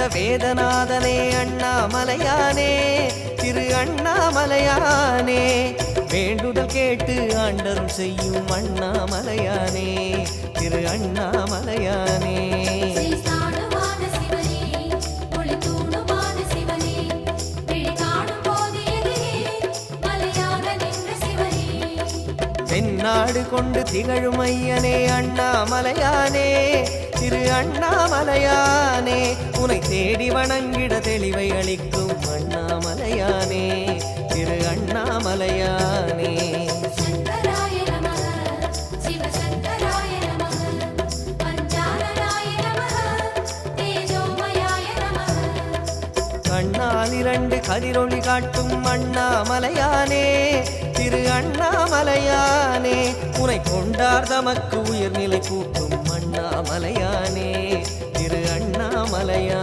கண்ட வேதநாதனே அண்ணாமலையானே திரு அண்ணாமலையானே வேண்டுதல் கேட்டு ஆண்டருள் செய்யும் அண்ணாமலையானே திரு அண்ணாமலையானே தென்னாடு கொண்டு திகழும் ஐயனே அண்ணாமலையானே திரு அண்ணாமலையானே உனை தேடி வணங்கிட தெளிவை அளிக்கும் அண்ணாமலையானே திரு அண்ணாமலையானே கண்ணால் இரண்டு கதிரொளி காட்டும் அண்ணாமலையானே திரு அண்ணாமலையானே உனை கொண்டார் தமக்கு உயர்நிலை கூட்டும் அண்ணாமலையானே திரு அண்ணாமலையானே